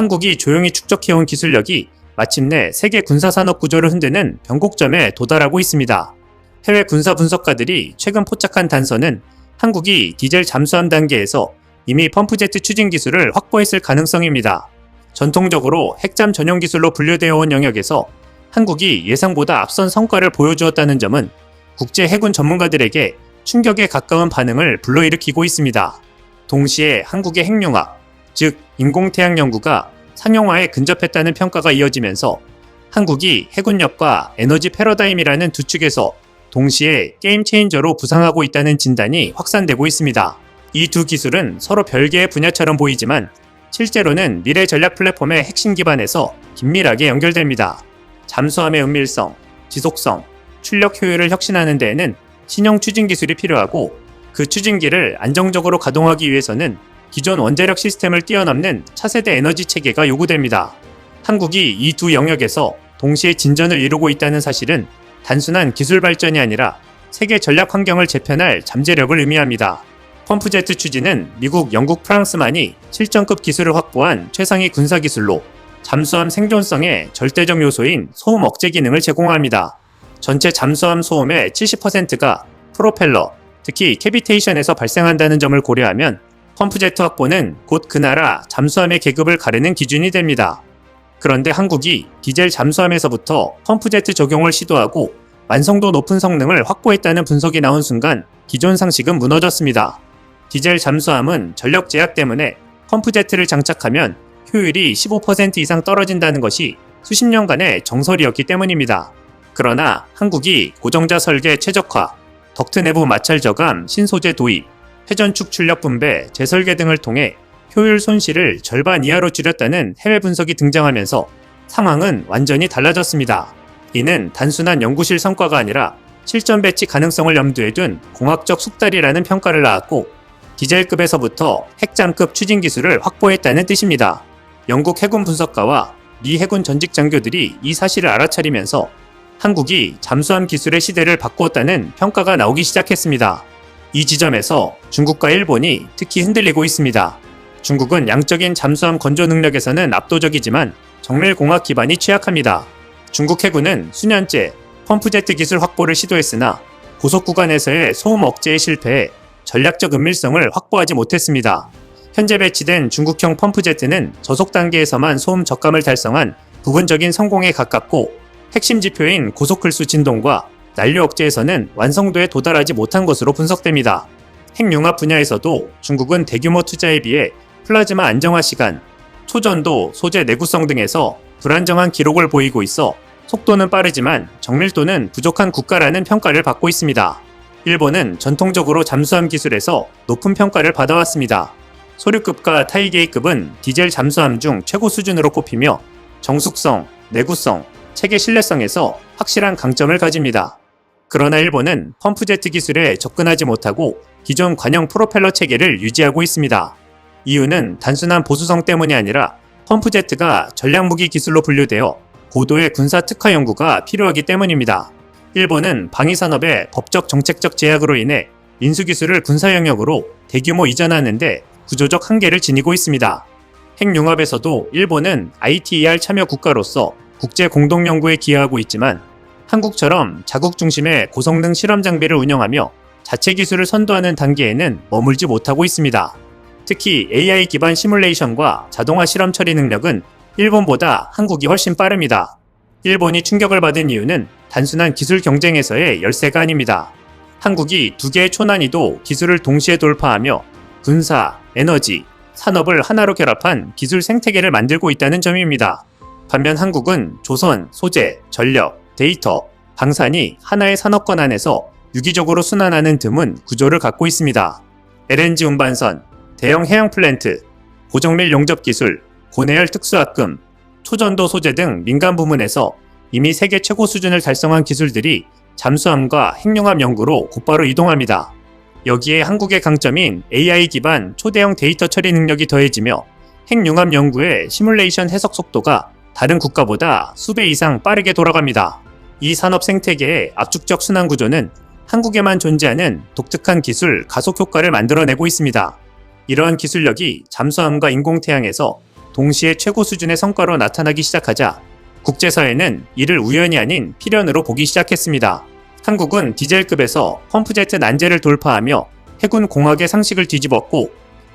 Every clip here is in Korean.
한국이 조용히 축적해온 기술력이 마침내 세계 군사산업 구조를 흔드는 변곡점에 도달하고 있습니다. 해외 군사 분석가들이 최근 포착한 단서는 한국이 디젤 잠수함 단계에서 이미 펌프제트 추진 기술을 확보했을 가능성입니다. 전통적으로 핵잠 전용 기술로 분류되어 온 영역에서 한국이 예상보다 앞선 성과를 보여주었다는 점은 국제 해군 전문가들에게 충격에 가까운 반응을 불러일으키고 있습니다. 동시에 한국의 핵융합, 즉 인공태양 연구가 상용화에 근접했다는 평가가 이어지면서 한국이 해군력과 에너지 패러다임이라는 두 축에서 동시에 게임 체인저로 부상하고 있다는 진단이 확산되고 있습니다. 이 두 기술은 서로 별개의 분야처럼 보이지만 실제로는 미래 전략 플랫폼의 핵심 기반에서 긴밀하게 연결됩니다. 잠수함의 은밀성, 지속성, 출력 효율을 혁신하는 데에는 신형 추진 기술이 필요하고 그 추진기를 안정적으로 가동하기 위해서는 기존 원자력 시스템을 뛰어넘는 차세대 에너지 체계가 요구됩니다. 한국이 이 두 영역에서 동시에 진전을 이루고 있다는 사실은 단순한 기술 발전이 아니라 세계 전략 환경을 재편할 잠재력을 의미합니다. 펌프제트 추진은 미국, 영국, 프랑스만이 실전급 기술을 확보한 최상위 군사기술로 잠수함 생존성의 절대적 요소인 소음 억제 기능을 제공합니다. 전체 잠수함 소음의 70%가 프로펠러, 특히 캐비테이션에서 발생한다는 점을 고려하면 펌프제트 확보는 곧 그 나라 잠수함의 계급을 가르는 기준이 됩니다. 그런데 한국이 디젤 잠수함에서부터 펌프제트 적용을 시도하고 완성도 높은 성능을 확보했다는 분석이 나온 순간 기존 상식은 무너졌습니다. 디젤 잠수함은 전력 제약 때문에 펌프제트를 장착하면 효율이 15% 이상 떨어진다는 것이 수십 년간의 정설이었기 때문입니다. 그러나 한국이 고정자 설계 최적화, 덕트 내부 마찰 저감, 신소재 도입, 회전축 출력 분배, 재설계 등을 통해 효율 손실을 절반 이하로 줄였다는 해외 분석이 등장하면서 상황은 완전히 달라졌습니다. 이는 단순한 연구실 성과가 아니라 실전 배치 가능성을 염두에 둔 공학적 숙달이라는 평가를 낳았고 디젤급에서부터 핵잠급 추진 기술을 확보했다는 뜻입니다. 영국 해군 분석가와 미 해군 전직 장교들이 이 사실을 알아차리면서 한국이 잠수함 기술의 시대를 바꾸었다는 평가가 나오기 시작했습니다. 이 지점에서 중국과 일본이 특히 흔들리고 있습니다. 중국은 양적인 잠수함 건조 능력에서는 압도적이지만 정밀공학 기반이 취약합니다. 중국 해군은 수년째 펌프제트 기술 확보를 시도했으나 고속 구간에서의 소음 억제에 실패해 전략적 은밀성을 확보하지 못했습니다. 현재 배치된 중국형 펌프제트는 저속 단계에서만 소음 적감을 달성한 부분적인 성공에 가깝고 핵심 지표인 고속클수 진동과 난류 억제에서는 완성도에 도달하지 못한 것으로 분석됩니다. 핵융합 분야에서도 중국은 대규모 투자에 비해 플라즈마 안정화 시간, 초전도, 소재 내구성 등에서 불안정한 기록을 보이고 있어 속도는 빠르지만 정밀도는 부족한 국가라는 평가를 받고 있습니다. 일본은 전통적으로 잠수함 기술에서 높은 평가를 받아왔습니다. 소류급과 타이게이급은 디젤 잠수함 중 최고 수준으로 꼽히며 정숙성, 내구성, 체계 신뢰성에서 확실한 강점을 가집니다. 그러나 일본은 펌프제트 기술에 접근하지 못하고 기존 관형 프로펠러 체계를 유지하고 있습니다. 이유는 단순한 보수성 때문이 아니라 펌프제트가 전략무기 기술로 분류되어 고도의 군사 특화 연구가 필요하기 때문입니다. 일본은 방위산업의 법적 정책적 제약으로 인해 인수기술을 군사 영역으로 대규모 이전하는데 구조적 한계를 지니고 있습니다. 핵융합에서도 일본은 ITER 참여 국가로서 국제 공동 연구에 기여하고 있지만 한국처럼 자국 중심의 고성능 실험 장비를 운영하며 자체 기술을 선도하는 단계에는 머물지 못하고 있습니다. 특히 AI 기반 시뮬레이션과 자동화 실험 처리 능력은 일본보다 한국이 훨씬 빠릅니다. 일본이 충격을 받은 이유는 단순한 기술 경쟁에서의 열세가 아닙니다. 한국이 두 개의 초난이도 기술을 동시에 돌파하며 군사, 에너지, 산업을 하나로 결합한 기술 생태계를 만들고 있다는 점입니다. 반면 한국은 조선, 소재, 전력, 데이터, 방산이 하나의 산업권 안에서 유기적으로 순환하는 드문 구조를 갖고 있습니다. LNG 운반선, 대형 해양 플랜트, 고정밀 용접 기술, 고내열 특수합금, 초전도 소재 등 민간 부문에서 이미 세계 최고 수준을 달성한 기술들이 잠수함과 핵융합 연구로 곧바로 이동합니다. 여기에 한국의 강점인 AI 기반 초대형 데이터 처리 능력이 더해지며 핵융합 연구의 시뮬레이션 해석 속도가 다른 국가보다 수배 이상 빠르게 돌아갑니다. 이 산업 생태계의 압축적 순환 구조는 한국에만 존재하는 독특한 기술 가속 효과를 만들어내고 있습니다. 이러한 기술력이 잠수함과 인공태양에서 동시에 최고 수준의 성과로 나타나기 시작하자 국제사회는 이를 우연이 아닌 필연으로 보기 시작했습니다. 한국은 디젤급에서 펌프제트 난제를 돌파하며 해군 공학의 상식을 뒤집었고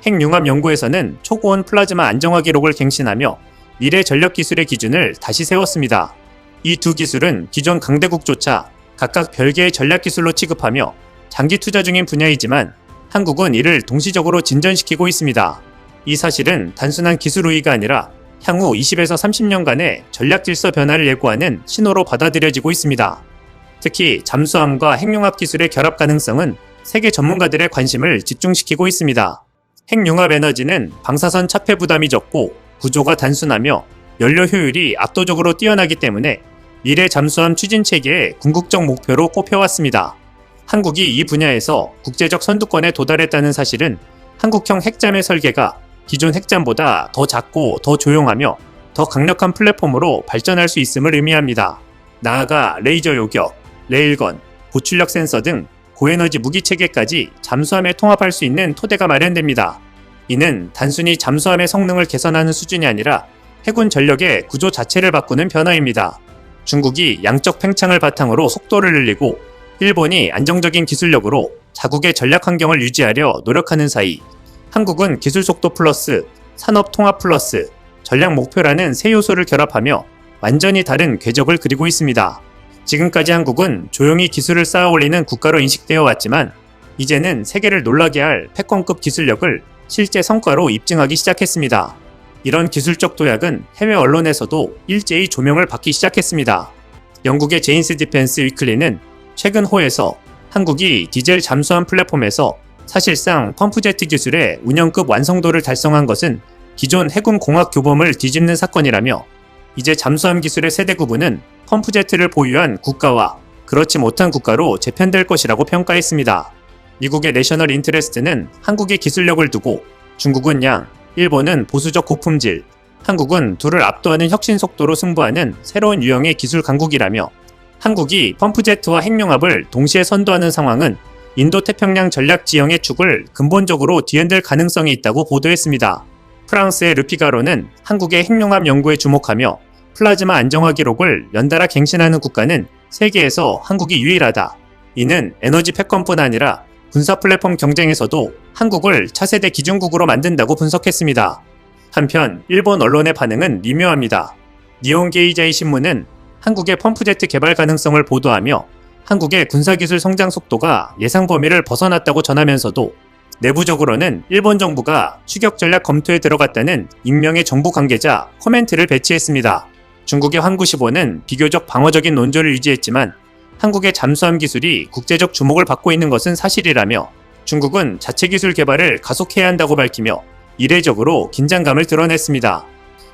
핵융합 연구에서는 초고온 플라즈마 안정화 기록을 갱신하며 미래 전력 기술의 기준을 다시 세웠습니다. 이 두 기술은 기존 강대국조차 각각 별개의 전략 기술로 취급하며 장기 투자 중인 분야이지만 한국은 이를 동시적으로 진전시키고 있습니다. 이 사실은 단순한 기술 우위가 아니라 향후 20에서 30년간의 전략 질서 변화를 예고하는 신호로 받아들여지고 있습니다. 특히 잠수함과 핵융합 기술의 결합 가능성은 세계 전문가들의 관심을 집중시키고 있습니다. 핵융합 에너지는 방사선 차폐 부담이 적고 구조가 단순하며 연료 효율이 압도적으로 뛰어나기 때문에 미래 잠수함 추진 체계의 궁극적 목표로 꼽혀왔습니다. 한국이 이 분야에서 국제적 선두권에 도달했다는 사실은 한국형 핵잠의 설계가 기존 핵잠보다 더 작고 더 조용하며 더 강력한 플랫폼으로 발전할 수 있음을 의미합니다. 나아가 레이저 요격, 레일건, 고출력 센서 등 고에너지 무기 체계까지 잠수함에 통합할 수 있는 토대가 마련됩니다. 이는 단순히 잠수함의 성능을 개선하는 수준이 아니라 해군 전력의 구조 자체를 바꾸는 변화입니다. 중국이 양적 팽창을 바탕으로 속도를 늘리고 일본이 안정적인 기술력으로 자국의 전략 환경을 유지하려 노력하는 사이 한국은 기술 속도 플러스 산업 통합 플러스 전략 목표라는 세 요소를 결합하며 완전히 다른 궤적을 그리고 있습니다. 지금까지 한국은 조용히 기술을 쌓아 올리는 국가로 인식되어 왔지만 이제는 세계를 놀라게 할 패권급 기술력을 실제 성과로 입증하기 시작했습니다. 이런 기술적 도약은 해외 언론에서도 일제히 조명을 받기 시작했습니다. 영국의 제인스 디펜스 위클리는 최근 호에서 한국이 디젤 잠수함 플랫폼에서 사실상 펌프제트 기술의 운영급 완성도를 달성한 것은 기존 해군 공학 교범을 뒤집는 사건이라며 이제 잠수함 기술의 세대 구분은 펌프제트를 보유한 국가와 그렇지 못한 국가로 재편될 것이라고 평가했습니다. 미국의 내셔널 인트레스트는 한국의 기술력을 두고 중국은 양, 일본은 보수적 고품질, 한국은 둘을 압도하는 혁신 속도로 승부하는 새로운 유형의 기술 강국이라며 한국이 펌프제트와 핵융합을 동시에 선도하는 상황은 인도태평양 전략 지형의 축을 근본적으로 뒤흔들 가능성이 있다고 보도했습니다. 프랑스의 르피가로는 한국의 핵융합 연구에 주목하며 플라즈마 안정화 기록을 연달아 갱신하는 국가는 세계에서 한국이 유일하다. 이는 에너지 패권뿐 아니라 군사 플랫폼 경쟁에서도 한국을 차세대 기준국으로 만든다고 분석했습니다. 한편 일본 언론의 반응은 미묘합니다. 니혼게이자이 신문은 한국의 펌프제트 개발 가능성을 보도하며 한국의 군사기술 성장 속도가 예상 범위를 벗어났다고 전하면서도 내부적으로는 일본 정부가 추격 전략 검토에 들어갔다는 익명의 정부 관계자 코멘트를 배치했습니다. 중국의 환구시보는 비교적 방어적인 논조를 유지했지만 한국의 잠수함 기술이 국제적 주목을 받고 있는 것은 사실이라며 중국은 자체 기술 개발을 가속해야 한다고 밝히며 이례적으로 긴장감을 드러냈습니다.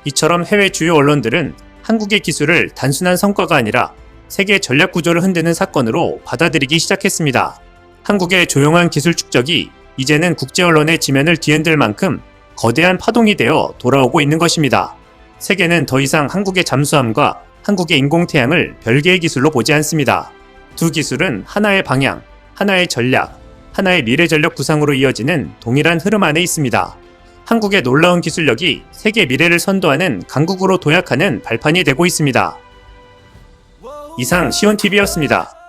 이처럼 해외 주요 언론들은 한국의 기술을 단순한 성과가 아니라 세계 전략 구조를 흔드는 사건으로 받아들이기 시작했습니다. 한국의 조용한 기술 축적이 이제는 국제 언론의 지면을 뒤흔들 만큼 거대한 파동이 되어 돌아오고 있는 것입니다. 세계는 더 이상 한국의 잠수함과 한국의 인공태양을 별개의 기술로 보지 않습니다. 두 기술은 하나의 방향, 하나의 전략, 하나의 미래 전력 구상으로 이어지는 동일한 흐름 안에 있습니다. 한국의 놀라운 기술력이 세계 미래를 선도하는 강국으로 도약하는 발판이 되고 있습니다. 이상 시온TV였습니다.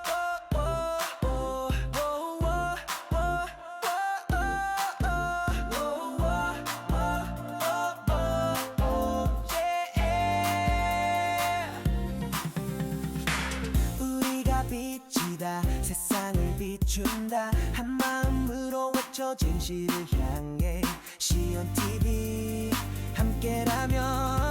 빛이다 세상을 비춘다 한마음으로 외쳐 진실을 향해 시온TV 함께라면